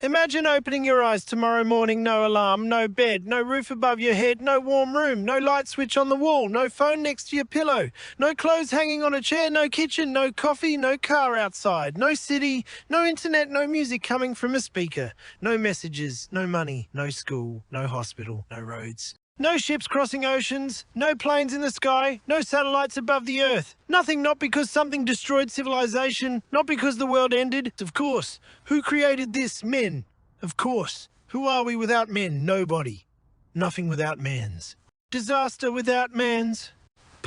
Imagine opening your eyes tomorrow morning, no alarm, no bed, no roof above your head, no warm room, no light switch on the wall, no phone next to your pillow, no clothes hanging on a chair, no kitchen, no coffee, no car outside, no city, no internet, no music coming from a speaker, no messages, no money, no school, no hospital, no roads. No ships crossing oceans, no planes in the sky, no satellites above the earth. Nothing, not because something destroyed civilization, not because the world ended. Of course. Who created this? Men. Of course. Who are we without men? Nobody. Nothing without man's. Disaster without man's.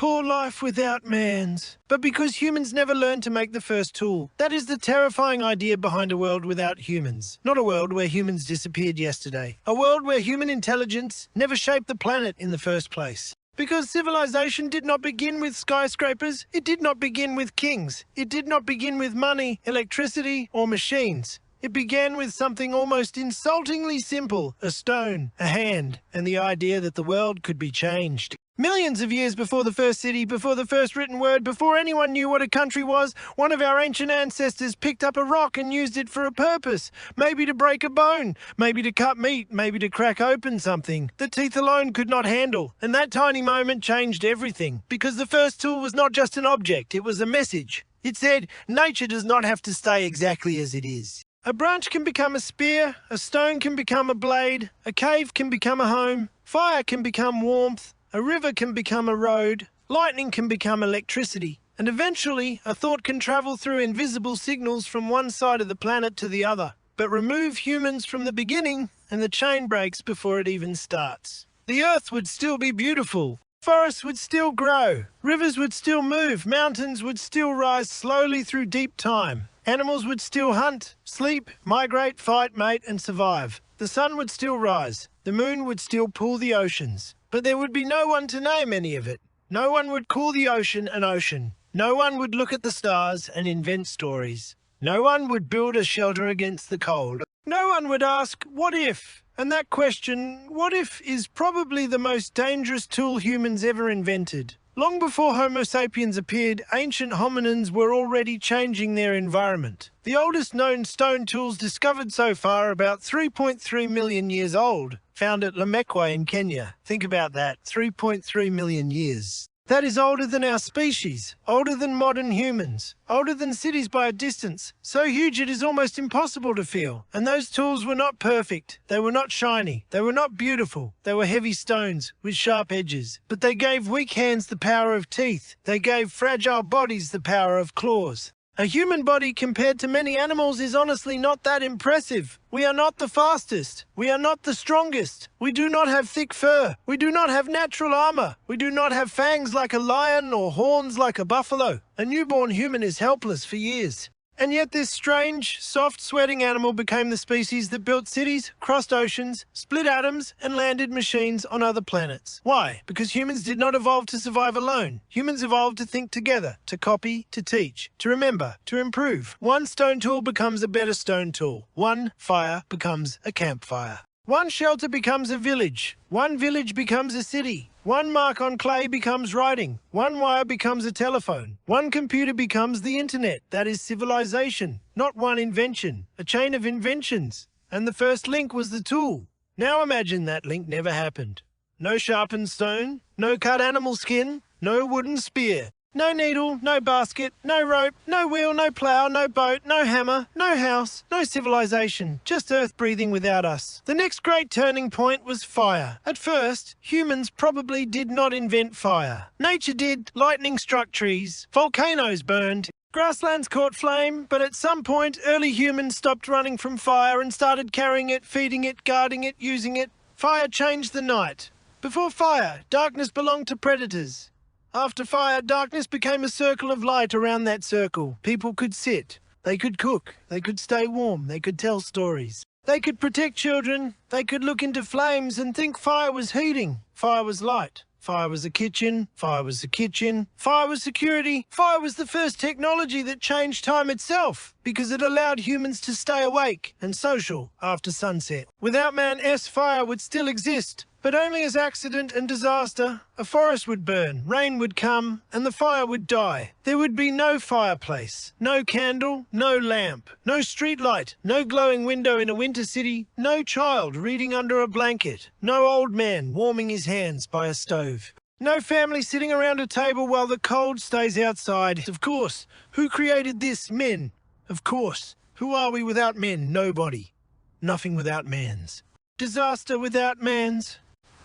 Poor life without man's. But because humans never learned to make the first tool. That is the terrifying idea behind a world without humans. Not a world where humans disappeared yesterday. A world where human intelligence never shaped the planet in the first place. Because civilization did not begin with skyscrapers, it did not begin with kings, it did not begin with money, electricity, or machines. It began with something almost insultingly simple, a stone, a hand, and the idea that the world could be changed. Millions of years before the first city, before the first written word, before anyone knew what a country was, one of our ancient ancestors picked up a rock and used it for a purpose. Maybe to break a bone, maybe to cut meat, maybe to crack open something the teeth alone could not handle. And that tiny moment changed everything, because the first tool was not just an object, it was a message. It said, nature does not have to stay exactly as it is. A branch can become a spear, a stone can become a blade, a cave can become a home, fire can become warmth, a river can become a road, lightning can become electricity, and eventually a thought can travel through invisible signals from one side of the planet to the other. But remove humans from the beginning and the chain breaks before it even starts. The earth would still be beautiful. Forests would still grow, rivers would still move, mountains would still rise slowly through deep time. Animals would still hunt, sleep, migrate, fight, mate, and survive. The sun would still rise. The moon would still pool the oceans. But there would be no one to name any of it. No one would call the ocean an ocean. No one would look at the stars and invent stories. No one would build a shelter against the cold. No one would ask, what if? And that question, what if, is probably the most dangerous tool humans ever invented. Long before Homo sapiens appeared, ancient hominins were already changing their environment. The oldest known stone tools discovered so far are about 3.3 million years old, found at Lemekwe in Kenya. Think about that, 3.3 million years. That is older than our species, older than modern humans, older than cities by a distance, so huge it is almost impossible to feel. And those tools were not perfect, they were not shiny, they were not beautiful, they were heavy stones with sharp edges. But they gave weak hands the power of teeth, they gave fragile bodies the power of claws. A human body compared to many animals is honestly not that impressive. We are not the fastest. We are not the strongest. We do not have thick fur. We do not have natural armor. We do not have fangs like a lion or horns like a buffalo. A newborn human is helpless for years. And yet this strange, soft-sweating animal became the species that built cities, crossed oceans, split atoms, and landed machines on other planets. Why? Because humans did not evolve to survive alone. Humans evolved to think together, to copy, to teach, to remember, to improve. One stone tool becomes a better stone tool. One fire becomes a campfire. One shelter becomes a village. One village becomes a city. One mark on clay becomes writing. One wire becomes a telephone. One computer becomes the internet. That is civilization, not one invention. A chain of inventions. And the first link was the tool. Now imagine that link never happened. No sharpened stone, no cut animal skin, no wooden spear. No needle, no basket, no rope, no wheel, no plough, no boat, no hammer, no house, no civilization, just earth breathing without us. The next great turning point was fire. At first, humans probably did not invent fire. Nature did. Lightning struck trees, volcanoes burned, grasslands caught flame, but at some point, early humans stopped running from fire and started carrying it, feeding it, guarding it, using it. Fire changed the night. Before fire, darkness belonged to predators. After fire, darkness became a circle of light around that circle. People could sit, they could cook, they could stay warm, they could tell stories. They could protect children, they could look into flames and think fire was heating. Fire was light. Fire was a kitchen, fire was a kitchen, fire was security. Fire was the first technology that changed time itself because it allowed humans to stay awake and social after sunset. Without man, fire would still exist. but only as accident and disaster. A forest would burn, rain would come, and the fire would die. There would be no fireplace, no candle, no lamp, no street light, no glowing window in a winter city, no child reading under a blanket, no old man warming his hands by a stove. No family sitting around a table while the cold stays outside. Of course. Who created this? Men. Of course. Who are we without men? Nobody. Nothing without man's. Disaster without man's.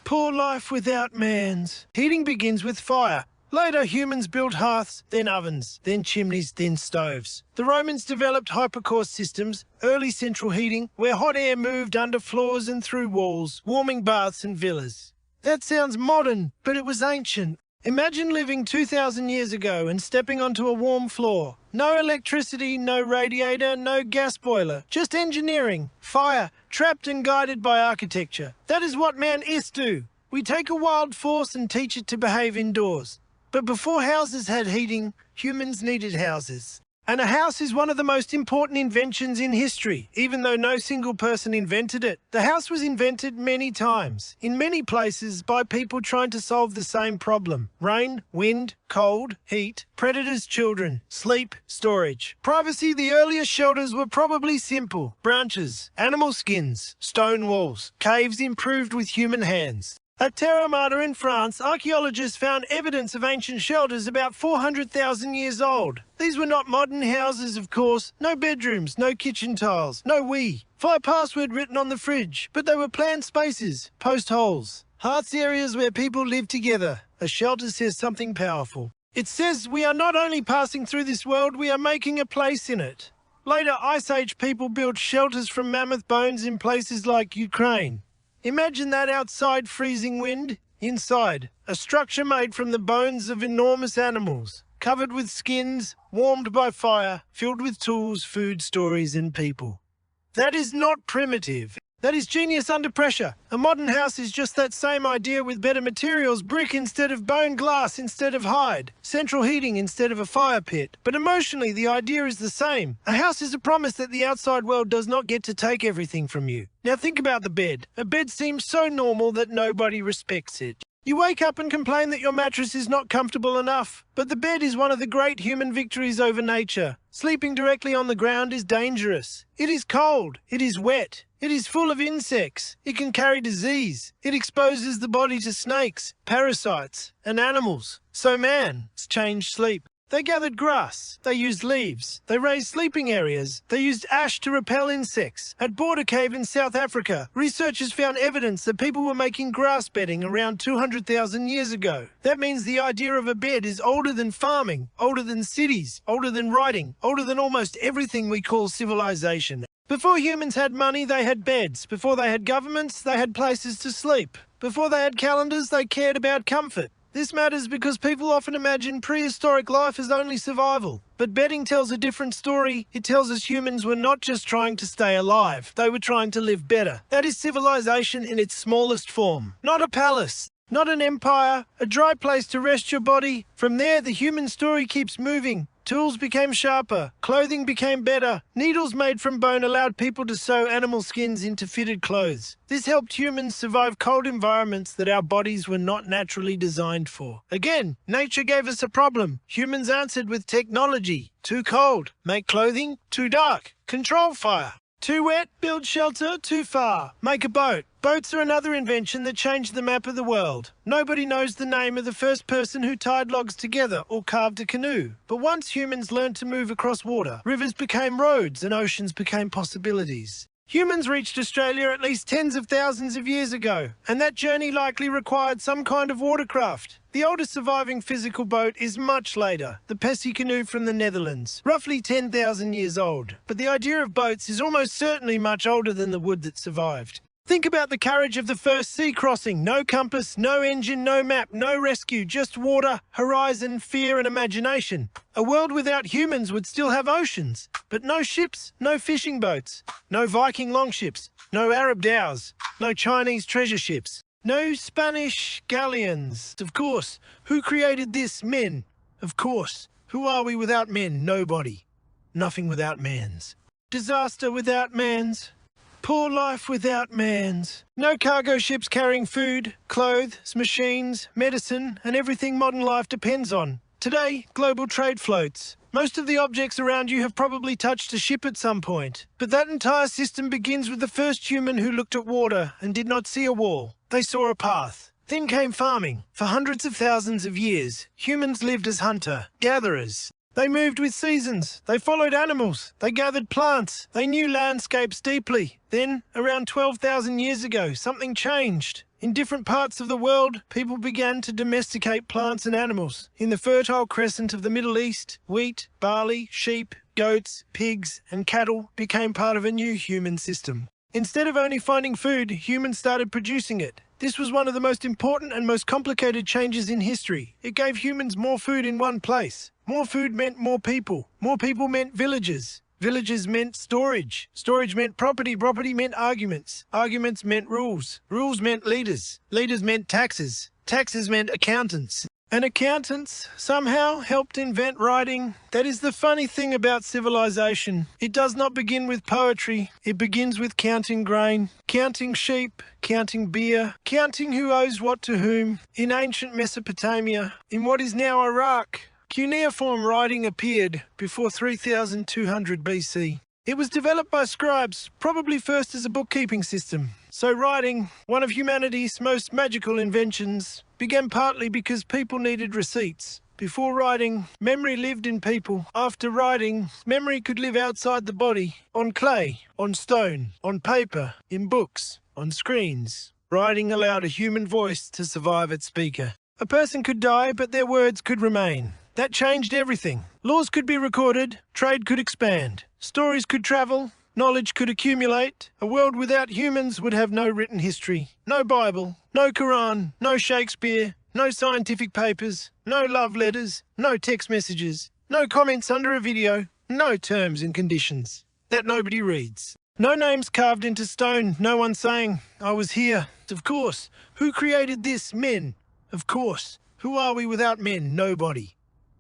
Poor life without man's. Heating begins with fire. Later, humans built hearths, then ovens, then chimneys, then stoves. The Romans developed hypercore systems, early central heating, where hot air moved under floors and through walls, warming baths and villas. That sounds modern, but it was ancient. Imagine living 2,000 years ago and stepping onto a warm floor. No electricity, no radiator, no gas boiler. Just engineering, fire, trapped and guided by architecture. That is what man is do. We take a wild force and teach it to behave indoors. But before houses had heating, humans needed houses. And a house is one of the most important inventions in history, even though no single person invented it. The house was invented many times, in many places, by people trying to solve the same problem. Rain, wind, cold, heat, predators, children, sleep, storage. Privacy, the earliest shelters were probably simple. Branches, animal skins, stone walls, caves improved with human hands. At Terra Mata in France, archaeologists found evidence of ancient shelters about 400,000 years old. These were not modern houses, of course. No bedrooms, no kitchen tiles, no Wi-Fi password written on the fridge. But they were planned spaces, post holes, hearths, areas where people lived together. A shelter says something powerful. It says we are not only passing through this world, we are making a place in it. Later, Ice Age people built shelters from mammoth bones in places like Ukraine. Imagine that outside freezing wind. Inside, a structure made from the bones of enormous animals, covered with skins, warmed by fire, filled with tools, food, stories, and people. That is not primitive. That is genius under pressure. A modern house is just that same idea with better materials, brick instead of bone, glass instead of hide, central heating instead of a fire pit. But emotionally, the idea is the same. A house is a promise that the outside world does not get to take everything from you. Now think about the bed. A bed seems so normal that nobody respects it. You wake up and complain that your mattress is not comfortable enough. But the bed is one of the great human victories over nature. Sleeping directly on the ground is dangerous. It is cold. It is wet. It is full of insects. It can carry disease. It exposes the body to snakes, parasites, and animals. So man has changed sleep. They gathered grass. They used leaves. They raised sleeping areas. They used ash to repel insects. At Border Cave in South Africa, researchers found evidence that people were making grass bedding around 200,000 years ago. That means the idea of a bed is older than farming, older than cities, older than writing, older than almost everything we call civilization. Before humans had money, they had beds. Before they had governments, they had places to sleep. Before they had calendars, they cared about comfort. This matters because people often imagine prehistoric life as only survival. But bedding tells a different story. It tells us humans were not just trying to stay alive. They were trying to live better. That is civilization in its smallest form. Not a palace. Not an empire. A dry place to rest your body. From there, the human story keeps moving. Tools became sharper, clothing became better. Needles made from bone allowed people to sew animal skins into fitted clothes. This helped humans survive cold environments that our bodies were not naturally designed for. Again, nature gave us a problem. Humans answered with technology. Too cold, make clothing. Too dark, control fire. Too wet, build shelter. Too far, make a boat. Boats are another invention that changed the map of the world. Nobody knows the name of the first person who tied logs together or carved a canoe. But once humans learned to move across water, rivers became roads and oceans became possibilities. Humans reached Australia at least tens of thousands of years ago, and that journey likely required some kind of watercraft. The oldest surviving physical boat is much later, the Pessie canoe from the Netherlands, roughly 10,000 years old. But the idea of boats is almost certainly much older than the wood that survived. Think about the courage of the first sea crossing. No compass, no engine, no map, no rescue, just water, horizon, fear and imagination. A world without humans would still have oceans, but no ships, no fishing boats, no Viking longships, no Arab dhows, no Chinese treasure ships, no Spanish galleons. Of course. Who created this? Men. Of course. Who are we without men? Nobody. Nothing without man's. Disaster without man's. Poor life without man's. No cargo ships carrying food, clothes, machines, medicine, and everything modern life depends on. Today, global trade floats. Most of the objects around you have probably touched a ship at some point. But that entire system begins with the first human who looked at water and did not see a wall. They saw a path. Then came farming. For hundreds of thousands of years, humans lived as hunter-gatherers. They moved with seasons. They followed animals. They gathered plants. They knew landscapes deeply. Then, around 12,000 years ago, something changed. In different parts of the world, people began to domesticate plants and animals. In the Fertile Crescent of the Middle East, wheat, barley, sheep, goats, pigs, and cattle became part of a new human system. Instead of only finding food, humans started producing it. This was one of the most important and most complicated changes in history. It gave humans more food in one place. More food meant more people. More people meant villages. Villages meant storage. Storage meant property. Property meant arguments. Arguments meant rules. Rules meant leaders. Leaders meant taxes. Taxes meant accountants. And accountants somehow helped invent writing. That is the funny thing about civilization. It does not begin with poetry. It begins with counting grain, counting sheep, counting beer, counting who owes what to whom. In ancient Mesopotamia, in what is now Iraq, cuneiform writing appeared before 3200 BC. It was developed by scribes, probably first as a bookkeeping system. So writing, one of humanity's most magical inventions, began partly because people needed receipts. Before writing, memory lived in people. After writing, memory could live outside the body, on clay, on stone, on paper, in books, on screens. Writing allowed a human voice to survive its speaker. A person could die, but their words could remain. That changed everything. Laws could be recorded, trade could expand, stories could travel, knowledge could accumulate. A world without humans would have no written history, no Bible, no Quran, no Shakespeare, no scientific papers, no love letters, no text messages, no comments under a video, no terms and conditions that nobody reads. No names carved into stone, no one saying, I was here. Of course. Who created this? Men. Of course. Who are we without men? Nobody.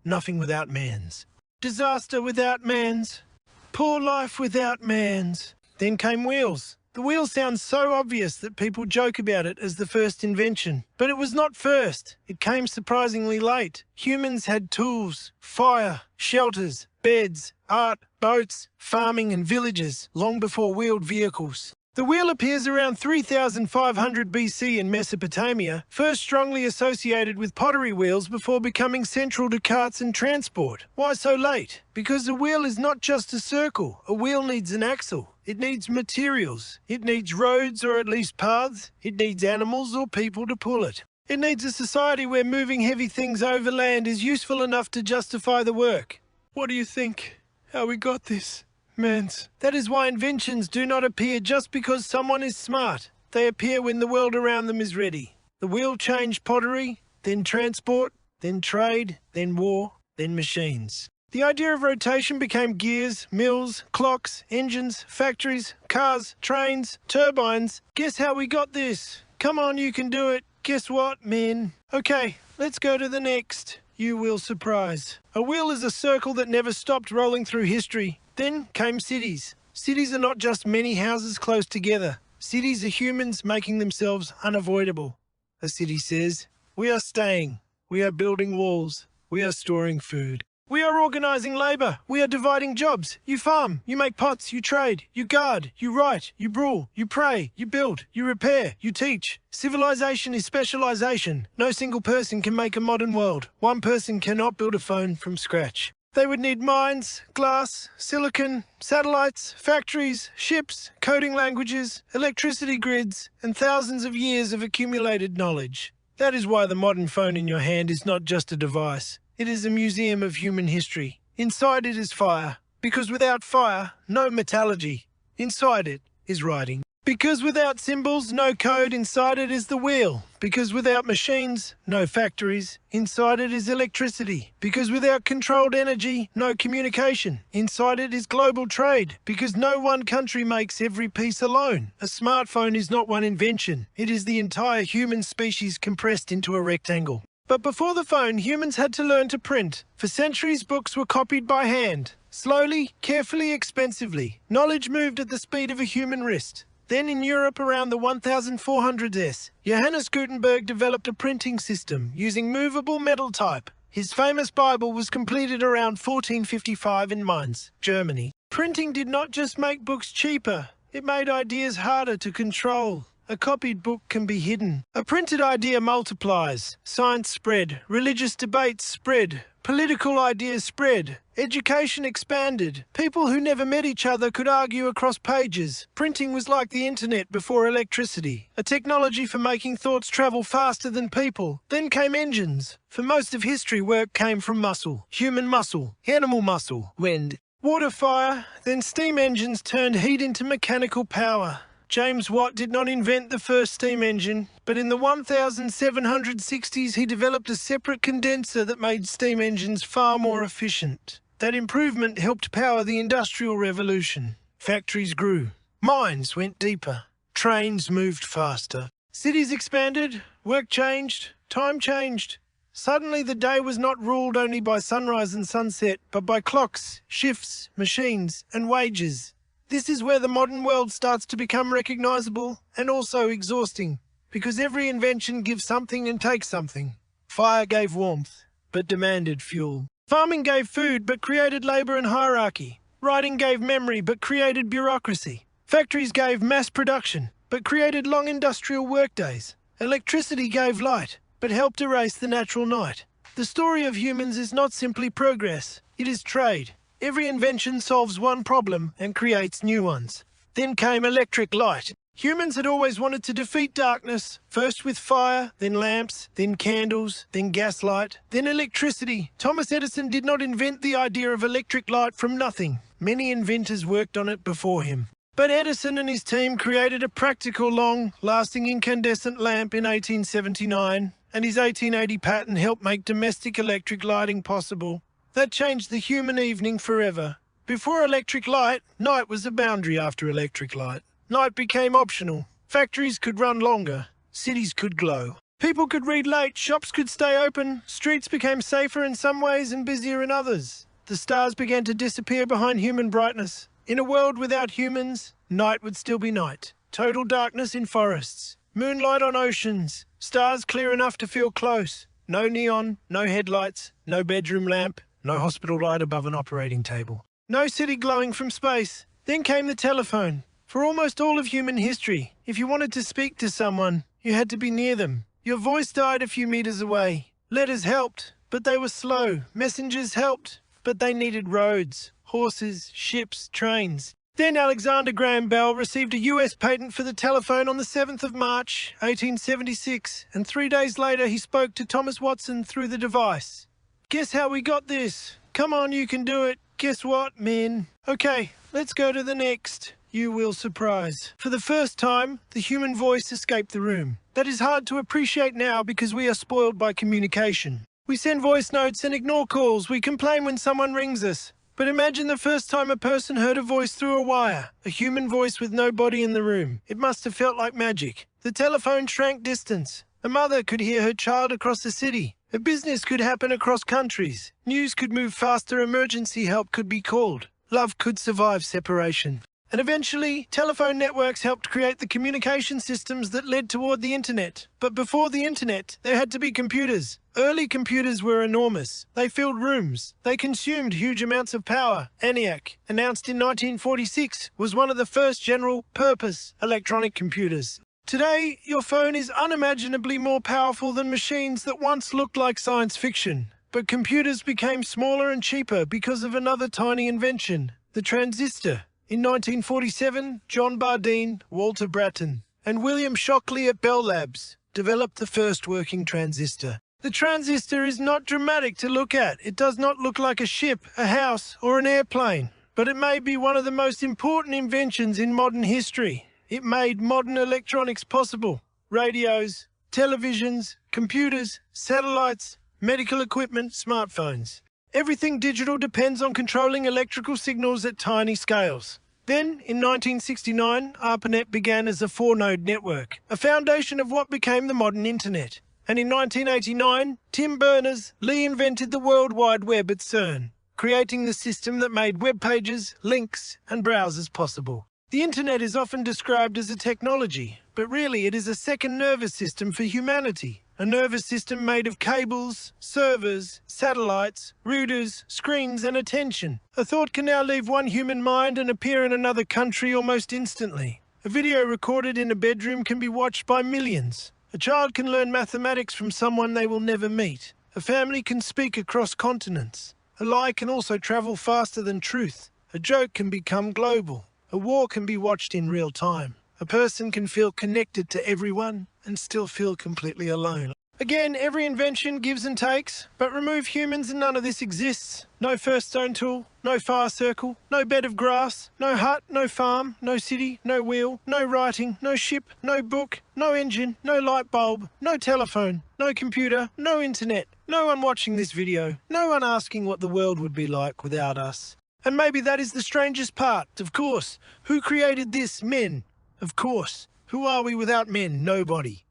Nothing without man's. Disaster without man's. Poor life without man's. Then came wheels. The wheel sounds so obvious that people joke about it as the first invention. But it was not first. It came surprisingly late. Humans had tools, fire, shelters, beds, art, boats, farming and villages long before wheeled vehicles. The wheel appears around 3500 BC in Mesopotamia, first strongly associated with pottery wheels before becoming central to carts and transport. Why so late? Because a wheel is not just a circle. A wheel needs an axle. It needs materials. It needs roads or at least paths. It needs animals or people to pull it. It needs a society where moving heavy things over land is useful enough to justify the work. What do you think? How we got this? Man's. That is why inventions do not appear just because someone is smart. They appear when the world around them is ready. The wheel changed pottery, then transport, then trade, then war, then machines. The idea of rotation became gears, mills, clocks, engines, factories, cars, trains, turbines. Guess how we got this? Come on, you can do it. Guess what, men? Okay, let's go to the next. You will surprise. A wheel is a circle that never stopped rolling through history. Then came cities. Cities are not just many houses close together. Cities are humans making themselves unavoidable. A city says, we are staying. We are building walls. We are storing food. We are organizing labor. We are dividing jobs. You farm, you make pots, you trade, you guard, you write, you brawl, you pray, you build, you repair, you teach. Civilization is specialization. No single person can make a modern world. One person cannot build a phone from scratch. They would need mines, glass, silicon, satellites, factories, ships, coding languages, electricity grids, and thousands of years of accumulated knowledge. That is why the modern phone in your hand is not just a device. It is a museum of human history. Inside it is fire, because without fire, no metallurgy. Inside it is writing. Because without symbols, no code, inside it is the wheel. Because without machines, no factories, inside it is electricity. Because without controlled energy, no communication, inside it is global trade. Because no one country makes every piece alone. A smartphone is not one invention. It is the entire human species compressed into a rectangle. But before the phone, humans had to learn to print. For centuries, books were copied by hand. Slowly, carefully, expensively. Knowledge moved at the speed of a human wrist. Then in Europe around the 1400s, Johannes Gutenberg developed a printing system using movable metal type. His famous Bible was completed around 1455 in Mainz, Germany. Printing did not just make books cheaper, it made ideas harder to control. A copied book can be hidden. A printed idea multiplies. Science spread. Religious debates spread. Political ideas spread. Education expanded. People who never met each other could argue across pages. Printing was like the internet before electricity, a technology for making thoughts travel faster than people. Then came engines. For most of history, work came from muscle. Human muscle, animal muscle, wind, water, fire. Then steam engines turned heat into mechanical power. James Watt did not invent the first steam engine, but in the 1760s he developed a separate condenser that made steam engines far more efficient. That improvement helped power the Industrial Revolution. Factories grew. Mines went deeper. Trains moved faster. Cities expanded. Work changed. Time changed. Suddenly the day was not ruled only by sunrise and sunset, but by clocks, shifts, machines, and wages. This is where the modern world starts to become recognizable and also exhausting, because every invention gives something and takes something. Fire gave warmth, but demanded fuel. Farming gave food, but created labor and hierarchy. Writing gave memory, but created bureaucracy. Factories gave mass production, but created long industrial workdays. Electricity gave light, but helped erase the natural night. The story of humans is not simply progress, it is trade. Every invention solves one problem and creates new ones. Then came electric light. Humans had always wanted to defeat darkness, first with fire, then lamps, then candles, then gaslight, then electricity. Thomas Edison did not invent the idea of electric light from nothing. Many inventors worked on it before him. But Edison and his team created a practical, long-lasting incandescent lamp in 1879, and his 1880 patent helped make domestic electric lighting possible. That changed the human evening forever. Before electric light, night was a boundary after electric light. Night became optional. Factories could run longer. Cities could glow. People could read late. Shops could stay open. Streets became safer in some ways and busier in others. The stars began to disappear behind human brightness. In a world without humans, night would still be night. Total darkness in forests. Moonlight on oceans. Stars clear enough to feel close. No neon, no headlights, no bedroom lamp. No hospital light above an operating table. No city glowing from space. Then came the telephone. For almost all of human history, if you wanted to speak to someone, you had to be near them. Your voice died a few meters away. Letters helped, but they were slow. Messengers helped, but they needed roads, horses, ships, trains. Then Alexander Graham Bell received a US patent for the telephone on the 7th of March, 1876, and 3 days later he spoke to Thomas Watson through the device. Guess how we got this? Come on, you can do it. Guess what, men? Okay, let's go to the next. You will surprise. For the first time, the human voice escaped the room. That is hard to appreciate now because we are spoiled by communication. We send voice notes and ignore calls. We complain when someone rings us. But imagine the first time a person heard a voice through a wire, a human voice with nobody in the room. It must have felt like magic. The telephone shrank distance. A mother could hear her child across the city. A business could happen across countries. News could move faster. Emergency help could be called. Love could survive separation. And eventually, telephone networks helped create the communication systems that led toward the internet. But before the internet, there had to be computers. Early computers were enormous. They filled rooms. They consumed huge amounts of power. ENIAC, announced in 1946, was one of the first general-purpose electronic computers. Today, your phone is unimaginably more powerful than machines that once looked like science fiction. But computers became smaller and cheaper because of another tiny invention, the transistor. In 1947, John Bardeen, Walter Brattain, and William Shockley at Bell Labs developed the first working transistor. The transistor is not dramatic to look at. It does not look like a ship, a house, or an airplane. But it may be one of the most important inventions in modern history. It made modern electronics possible. Radios, televisions, computers, satellites, medical equipment, smartphones. Everything digital depends on controlling electrical signals at tiny scales. Then, in 1969, ARPANET began as a 4-node network, a foundation of what became the modern internet. And in 1989, Tim Berners-Lee invented the World Wide Web at CERN, creating the system that made web pages, links, and browsers possible. The internet is often described as a technology, but really it is a second nervous system for humanity. A nervous system made of cables, servers, satellites, routers, screens and attention. A thought can now leave one human mind and appear in another country almost instantly. A video recorded in a bedroom can be watched by millions. A child can learn mathematics from someone they will never meet. A family can speak across continents. A lie can also travel faster than truth. A joke can become global. A war can be watched in real time. A person can feel connected to everyone and still feel completely alone. Again, every invention gives and takes, but remove humans and none of this exists. No first stone tool, no fire circle, no bed of grass, no hut, no farm, no city, no wheel, no writing, no ship, no book, no engine, no light bulb, no telephone, no computer, no internet, no one watching this video, no one asking what the world would be like without us. And maybe that is the strangest part, of course. Who created this? Men. Of course. Who are we without men? Nobody.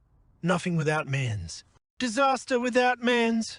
Nothing without man's. Disaster without man's.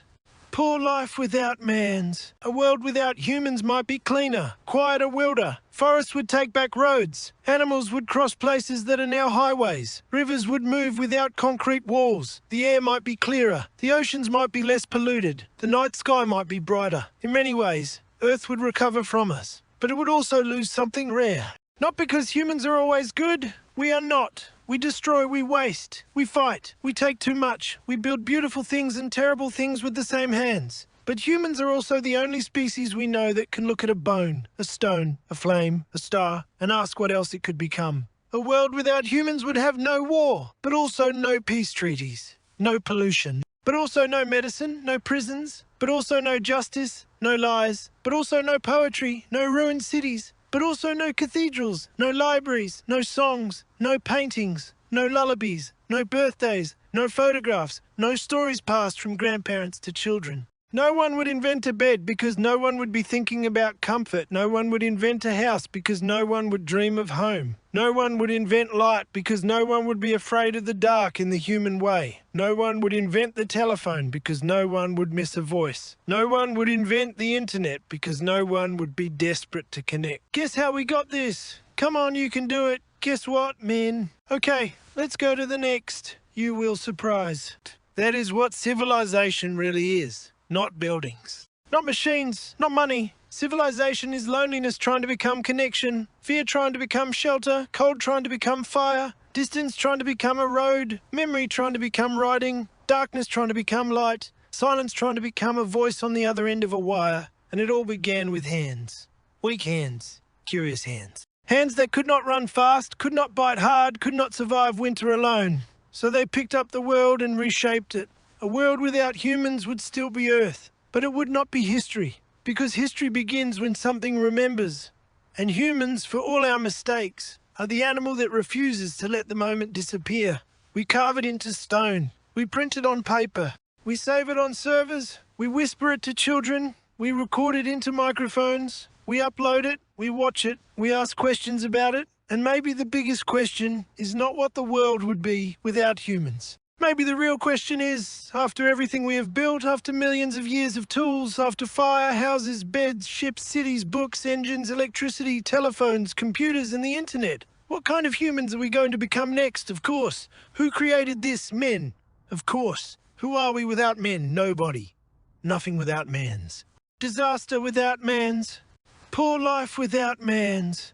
Poor life without man's. A world without humans might be cleaner, quieter, wilder. Forests would take back roads. Animals would cross places that are now highways. Rivers would move without concrete walls. The air might be clearer. The oceans might be less polluted. The night sky might be brighter. In many ways, Earth would recover from us. But it would also lose something rare. Not because humans are always good. We are not. We destroy, we waste, we fight, we take too much, we build beautiful things and terrible things with the same hands. But humans are also the only species we know that can look at a bone, a stone, a flame, a star, and ask what else it could become. A world without humans would have no war, but also no peace treaties, no pollution, but also no medicine, no prisons, but also no justice, no lies, but also no poetry, no ruined cities, but also no cathedrals, no libraries, no songs, no paintings, no lullabies, no birthdays, no photographs, no stories passed from grandparents to children. No one would invent a bed because no one would be thinking about comfort. No one would invent a house because no one would dream of home. No one would invent light because no one would be afraid of the dark in the human way. No one would invent the telephone because no one would miss a voice. No one would invent the internet because no one would be desperate to connect. Guess how we got this? Come on, you can do it. Guess what, men? Okay, let's go to the next. You will surprise. That is what civilization really is. Not buildings. Not machines. Not money. Civilization is loneliness trying to become connection. Fear trying to become shelter. Cold trying to become fire. Distance trying to become a road. Memory trying to become writing. Darkness trying to become light. Silence trying to become a voice on the other end of a wire. And it all began with hands. Weak hands. Curious hands. Hands that could not run fast, could not bite hard, could not survive winter alone. So they picked up the world and reshaped it. A world without humans would still be Earth, but it would not be history, because history begins when something remembers. And humans, for all our mistakes, are the animal that refuses to let the moment disappear. We carve it into stone. We print it on paper. We save it on servers. We whisper it to children. We record it into microphones. We upload it. We watch it. We ask questions about it. And maybe the biggest question is not what the world would be without humans. Maybe the real question is, after everything we have built, after millions of years of tools, after fire, houses, beds, ships, cities, books, engines, electricity, telephones, computers, and the internet, what kind of humans are we going to become next? Of course. Who created this? Men. Of course. Who are we without men? Nobody. Nothing without man's. Disaster without man's. Poor life without man's.